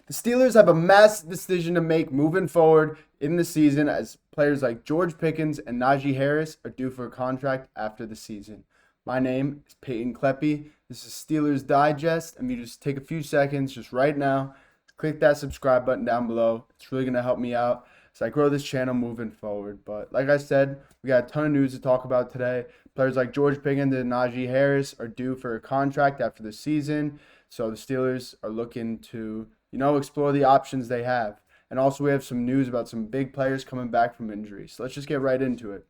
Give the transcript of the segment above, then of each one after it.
The Steelers have a massive decision to make moving forward in the season as players like George Pickens and Najee Harris are due for a contract after the season. My name is Peyton Kleppy. This is Steelers Digest, and you just take a few seconds just right now, click that subscribe button down below. It's really going to help me out as I grow this channel moving forward. But like I said, we got a ton of news to talk about today. Players like George Pickens and Najee Harris are due for a contract after the season. So the Steelers are looking to explore the options they have. And also, we have some news about some big players coming back from injury. So let's just get right into it.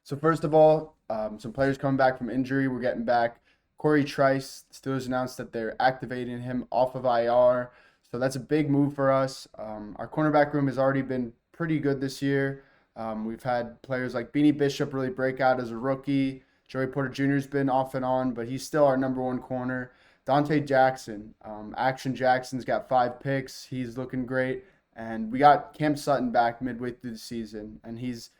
So first of all, some players coming back from injury. We're getting back Corey Trice. The Steelers announced that they're activating him off of IR. So that's a big move for us. Our cornerback room has already been pretty good this year. We've had players like Beanie Bishop really break out as a rookie. Joey Porter Jr. has been off and on, but he's still our number one corner. Dante Jackson, Action Jackson's got 5 picks. He's looking great, and we got Cam Sutton back midway through the season, and he's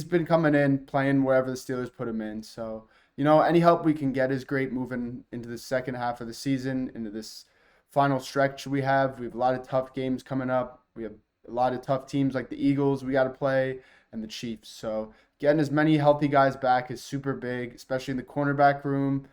been coming in, playing wherever the Steelers put him in. So any help we can get is great moving into the second half of the season, into this final stretch we have. We have a lot of tough games coming up. We have a lot of tough teams like the Eagles we got to play and the Chiefs. So getting as many healthy guys back is super big, especially in the cornerback room.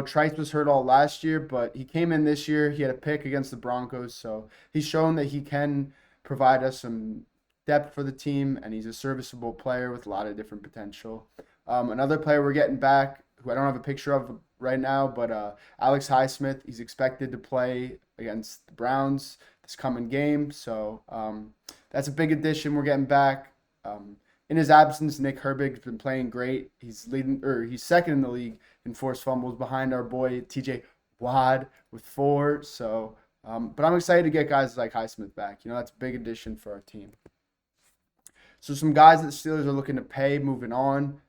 Trice was hurt all last year, but he came in this year. He had a pick against the Broncos, so he's shown that he can provide us some depth for the team, and he's a serviceable player with a lot of different potential. Another player we're getting back, who I don't have a picture of right now, but Alex Highsmith, he's expected to play against the Browns this coming game, so that's a big addition we're getting back. In his absence, Nick Herbig's been playing great. He's second in the league in forced fumbles behind our boy TJ Watt with 4. So, but I'm excited to get guys like Highsmith back. That's a big addition for our team. So some guys that the Steelers are looking to pay moving on.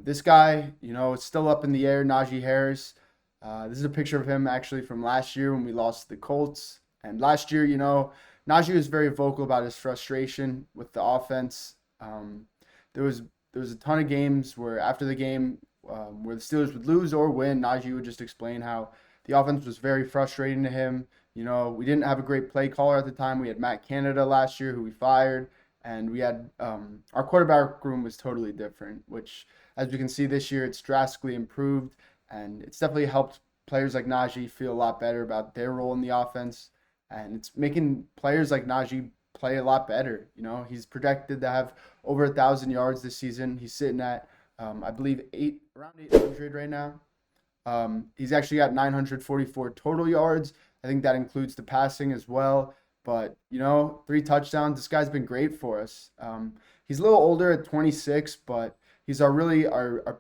This guy, it's still up in the air, Najee Harris. This is a picture of him actually from last year when we lost the Colts. And last year, Najee was very vocal about his frustration with the offense. There was a ton of games where after the game where the Steelers would lose or win, Najee would just explain how the offense was very frustrating to him. We didn't have a great play caller at the time. We had Matt Canada last year who we fired, and we had our quarterback room was totally different, which as we can see this year, it's drastically improved, and it's definitely helped players like Najee feel a lot better about their role in the offense, and it's making players like Najee play a lot better. He's projected to have over 1,000 yards this season. He's sitting at, I believe, around 800 right now. He's actually got 944 total yards. I think that includes the passing as well. But, 3 touchdowns. This guy's been great for us. He's a little older at 26, but he's our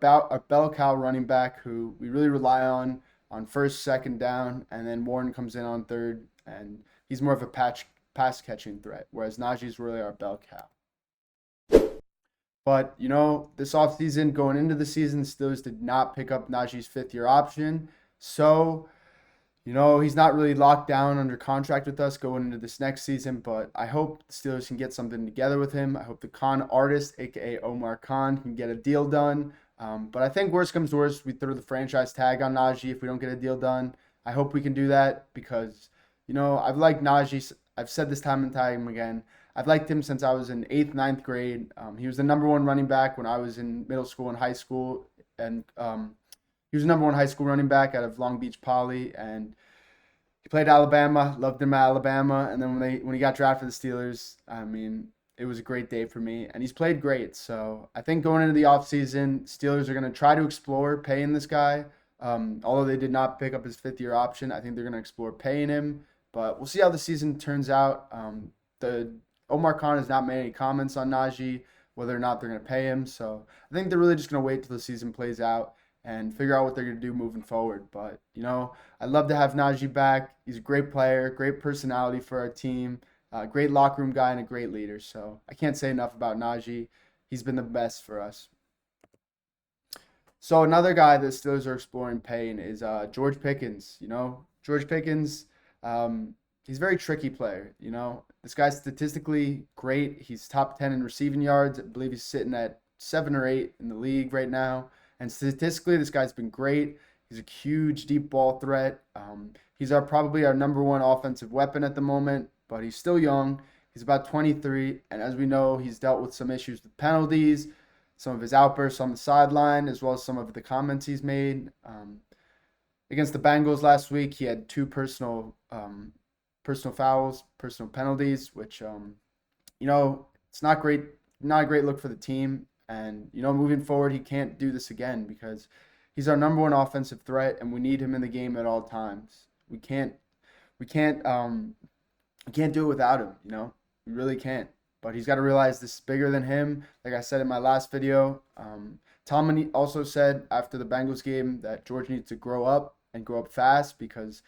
bell cow running back who we really rely on first, second down, and then Warren comes in on third, and he's more of a pass catching threat, whereas Najee's really our bell cow. But, this offseason, going into the season, the Steelers did not pick up Najee's 5th-year option. So, he's not really locked down under contract with us going into this next season, but I hope the Steelers can get something together with him. I hope the Khan artist, a.k.a. Omar Khan, can get a deal done. But I think worst comes to worst, we throw the franchise tag on Najee if we don't get a deal done. I hope we can do that because, I've liked Najee. I've said this time and time again. I've liked him since I was in 8th, 9th grade. He was the number 1 running back when I was in middle school and high school. And he was the number 1 high school running back out of Long Beach Poly. And he played Alabama, loved him at Alabama. And then when he got drafted for the Steelers, it was a great day for me. And he's played great. So I think going into the offseason, Steelers are going to try to explore paying this guy. Although they did not pick up his 5th-year option, I think they're going to explore paying him. But we'll see how the season turns out. The Omar Khan has not made any comments on Najee, whether or not they're going to pay him. So I think they're really just going to wait till the season plays out and figure out what they're going to do moving forward. But, I'd love to have Najee back. He's a great player, great personality for our team, great locker room guy, and a great leader. So I can't say enough about Najee. He's been the best for us. So another guy that Steelers are exploring paying is George Pickens. George Pickens, he's a very tricky player. This guy's statistically great. He's top 10 in receiving yards. I believe he's sitting at 7 or 8 in the league right now. And statistically, this guy's been great. He's a huge deep ball threat. He's probably our number one offensive weapon at the moment, but he's still young. He's about 23, and as we know, he's dealt with some issues with penalties, some of his outbursts on the sideline, as well as some of the comments he's made. Against the Bengals last week, he had two personal fouls, personal penalties, which it's not great, not a great look for the team. And moving forward, he can't do this again because he's our number one offensive threat, and we need him in the game at all times. We can't do it without him. We really can't. But he's got to realize this is bigger than him. Like I said in my last video, Tomlin also said after the Bengals game that George needs to grow up and grow up fast because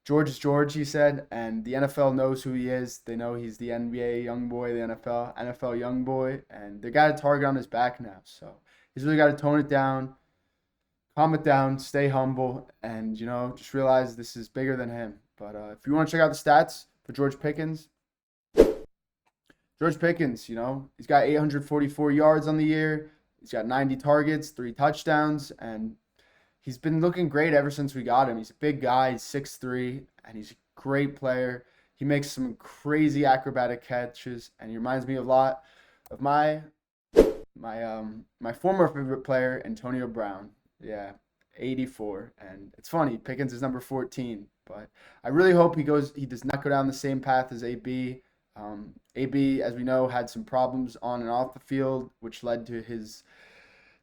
George is George, he said, and the NFL knows who he is. They know he's the NBA young boy, the NFL young boy, and they got a target on his back now. So he's really got to tone it down, calm it down, stay humble, and, just realize this is bigger than him. But if you want to check out the stats for George Pickens, he's got 844 yards on the year. He's got 90 targets, 3 touchdowns, and he's been looking great ever since we got him. He's a big guy. He's 6'3", and he's a great player. He makes some crazy acrobatic catches, and he reminds me a lot of my former favorite player, Antonio Brown. Yeah, 84. And it's funny, Pickens is number 14, but I really hope he does not go down the same path as AB. AB, as we know, had some problems on and off the field, which led to his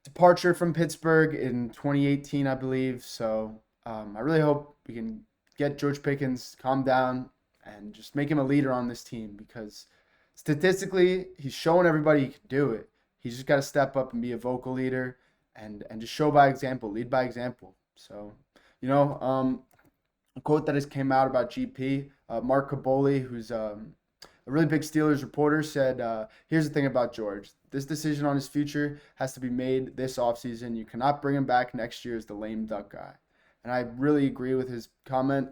departure from Pittsburgh in 2018, I believe. So I really hope we can get George Pickens calm down and just make him a leader on this team because statistically, he's showing everybody he can do it. He's just got to step up and be a vocal leader and just show by example, lead by example. So, a quote that just came out about GP, Mark Caboli, who's a really big Steelers reporter, said, here's the thing about George. This decision on his future has to be made this offseason. You cannot bring him back next year as the lame duck guy. And I really agree with his comment.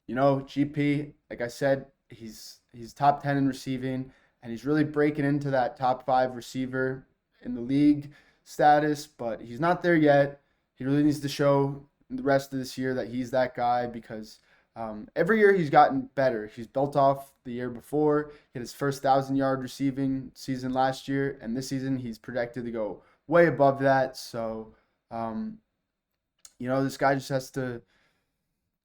GP, like I said, he's top 10 in receiving, and he's really breaking into that top 5 receiver in the league status, but he's not there yet. He really needs to show the rest of this year that he's that guy because every year he's gotten better. He's built off the year before. He had his first 1,000-yard receiving season last year, and this season he's projected to go way above that. So, this guy just has to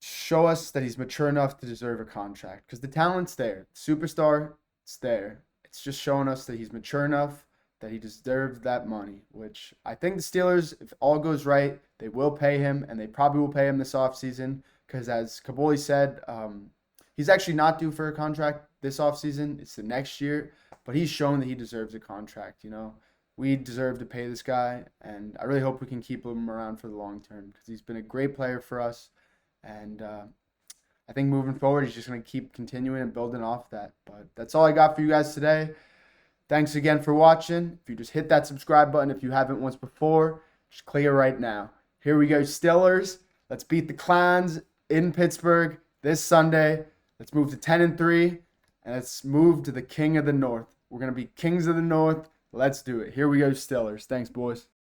show us that he's mature enough to deserve a contract because the talent's there. Superstar, it's there. It's just showing us that he's mature enough that he deserves that money, which I think the Steelers, if all goes right, they will pay him, and they probably will pay him this offseason. Because as Caboli said, he's actually not due for a contract this offseason. It's the next year. But he's shown that he deserves a contract, We deserve to pay this guy. And I really hope we can keep him around for the long term. Because he's been a great player for us. And I think moving forward, he's just going to keep continuing and building off that. But that's all I got for you guys today. Thanks again for watching. If you just hit that subscribe button if you haven't once before, just click it right now. Here we go, Steelers. Let's beat the Clowns in Pittsburgh this Sunday. Let's move to 10-3, and let's move to the King of the North. We're going to be Kings of the North. Let's do it. Here we go, Steelers. Thanks, boys.